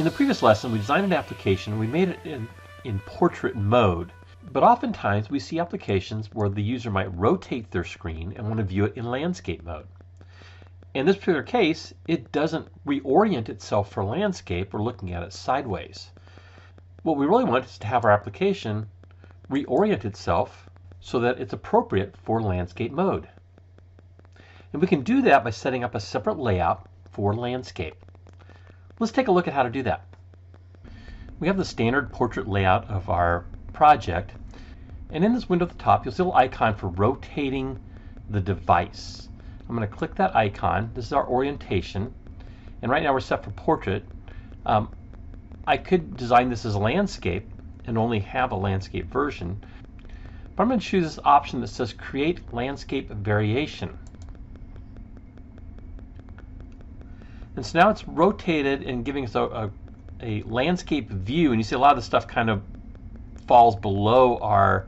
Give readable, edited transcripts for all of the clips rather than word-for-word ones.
In the previous lesson, we designed an application. We made it in portrait mode. But oftentimes, we see applications where the user might rotate their screen and want to view it in landscape mode. In this particular case, it doesn't reorient itself for landscape. We're looking at it sideways. What we really want is to have our application reorient itself so that it's appropriate for landscape mode. And we can do that by setting up a separate layout for landscape. Let's take a look at how to do that. We have the standard portrait layout of our project, and in this window at the top you'll see a little icon for rotating the device. I'm going to click that icon. This is our orientation, and right now we're set for portrait. I could design this as a landscape and only have a landscape version, but I'm going to choose this option that says create landscape variation. And so now it's rotated and giving us a landscape view, and you see a lot of the stuff kind of falls below our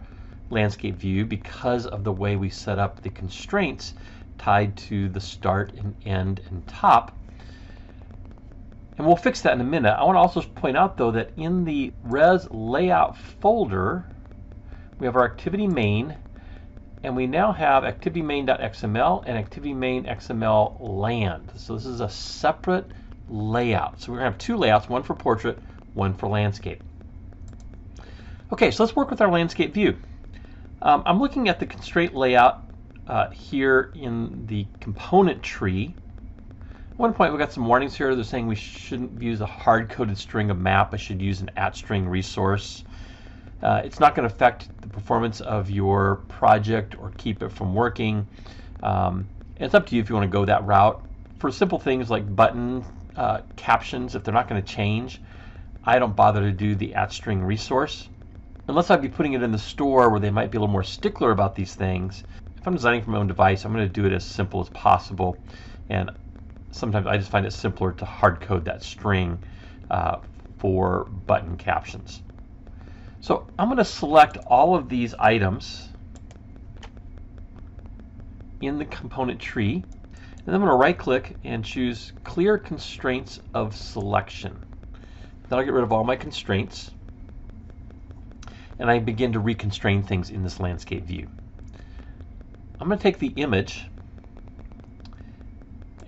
landscape view because of the way we set up the constraints tied to the start and end and top. And we'll fix that in a minute. I want to also point out though that in the res layout folder we have our activity main, and we now have activity main.xml and activity main.xml land. So this is a separate layout. So we're going to have two layouts, one for portrait, one for landscape. Okay, so let's work with our landscape view. I'm looking at the constraint layout here in the component tree. At one point we got some warnings here. They're saying we shouldn't use a hard-coded string of map. I should use an @string resource. It's not going to affect the performance of your project or keep it from working. It's up to you if you want to go that route. For simple things like button captions, if they're not going to change, I don't bother to do the @string resource. Unless I'd be putting it in the store where they might be a little more stickler about these things. If I'm designing for my own device, I'm going to do it as simple as possible. And sometimes I just find it simpler to hard code that string for button captions. So I'm going to select all of these items in the component tree, and then I'm going to right click and choose Clear Constraints of Selection. Then I'll get rid of all my constraints, and I begin to reconstrain things in this landscape view. I'm going to take the image,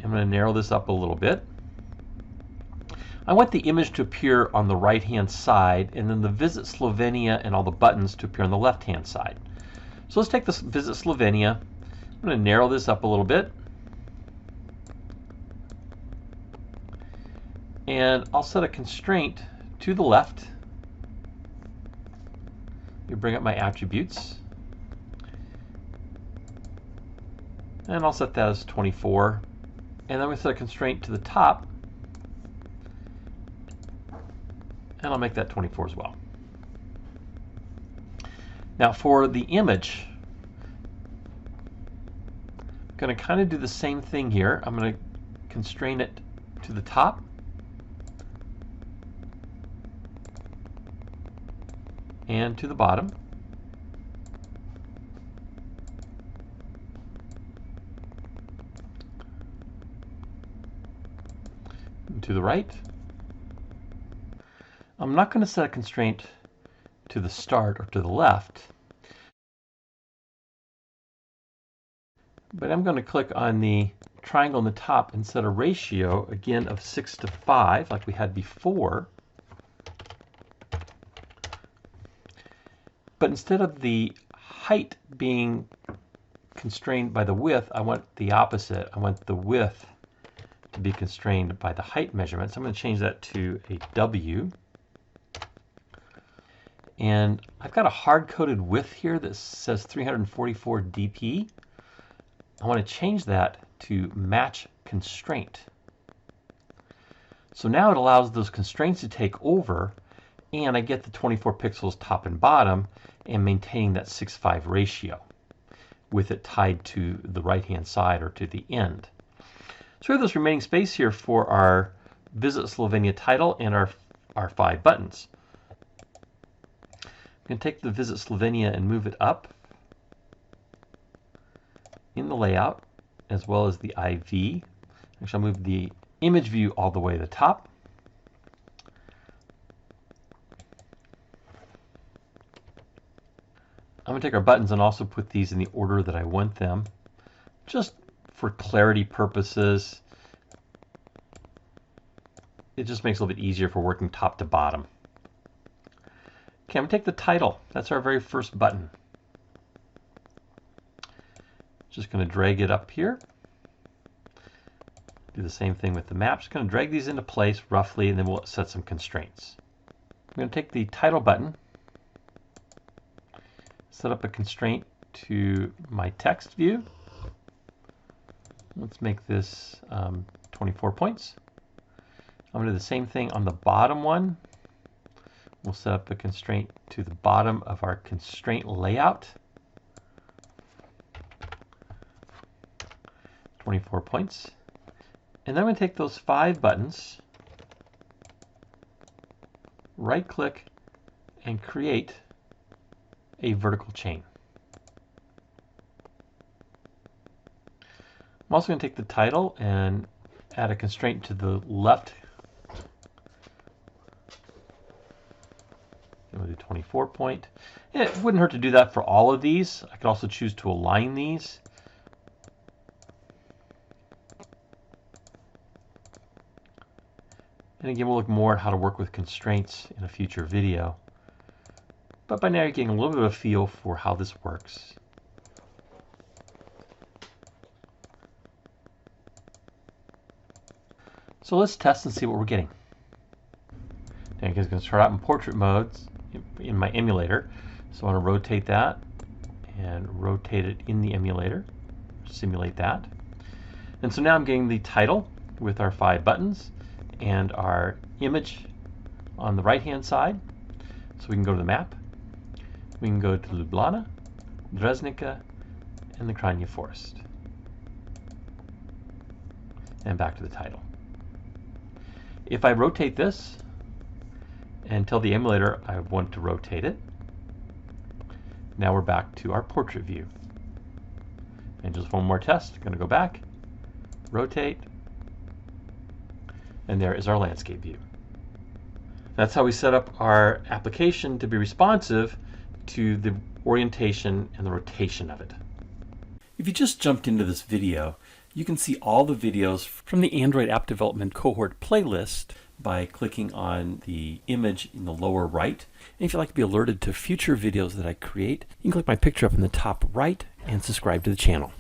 I'm going to narrow this up a little bit. I want the image to appear on the right hand side, and then the Visit Slovenia and all the buttons to appear on the left hand side. So let's take this Visit Slovenia. I'm going to narrow this up a little bit, and I'll set a constraint to the left. You bring up my attributes, and I'll set that as 24, and then we set a constraint to the top, and I'll make that 24 as well. Now for the image, I'm going to kind of do the same thing here. I'm going to constrain it to the top, and to the bottom, and to the right. I'm not going to set a constraint to the start or to the left, but I'm going to click on the triangle in the top and set a ratio again of 6:5 like we had before. But instead of the height being constrained by the width, I want the opposite. I want the width to be constrained by the height measurement. So I'm going to change that to a W. And I've got a hard-coded width here that says 344 dp. I want to change that to match constraint. So now it allows those constraints to take over, and I get the 24 pixels top and bottom and maintaining that 6:5 ratio with it tied to the right-hand side or to the end. So we have this remaining space here for our Visit Slovenia title and our 5 buttons. I'm going to take the Visit Slovenia and move it up in the layout as well as the IV. Actually, I'll move the image view all the way to the top. going to take our buttons and also put these in the order that I want them, just for clarity purposes. It just makes it a little bit easier for working top to bottom. Okay, I'm going to take the title. That's our very first button. Just going to drag it up here. Do the same thing with the map. Just going to drag these into place roughly, and then we'll set some constraints. I'm going to take the title button, set up a constraint to my text view. Let's make this 24 points. I'm going to do the same thing on the bottom one. We'll set up a constraint to the bottom of our constraint layout. 24 points. And then I'm going to take those 5 buttons, right click, and create a vertical chain. I'm also going to take the title and add a constraint to the left. I'm going to do 24 point. It wouldn't hurt to do that for all of these. I could also choose to align these. And again, we'll look more at how to work with constraints in a future video. But by now you're getting a little bit of a feel for how this works. So let's test and see what we're getting. Now I'm going to start out in portrait modes in my emulator. So I want to rotate that and rotate it in the emulator, simulate that. And so now I'm getting the title with our 5 buttons and our image on the right hand side. So we can go to the map, we can go to Ljubljana, Dresnica, and the Kranja Forest, and back to the title. If I rotate this and tell the emulator I want to rotate it, now we're back to our portrait view. And just one more test, I'm going to go back, rotate, and there is our landscape view. That's how we set up our application to be responsive to the orientation and the rotation of it. If you just jumped into this video, you can see all the videos from the Android App Development Cohort playlist by clicking on the image in the lower right. And if you'd like to be alerted to future videos that I create, you can click my picture up in the top right and subscribe to the channel.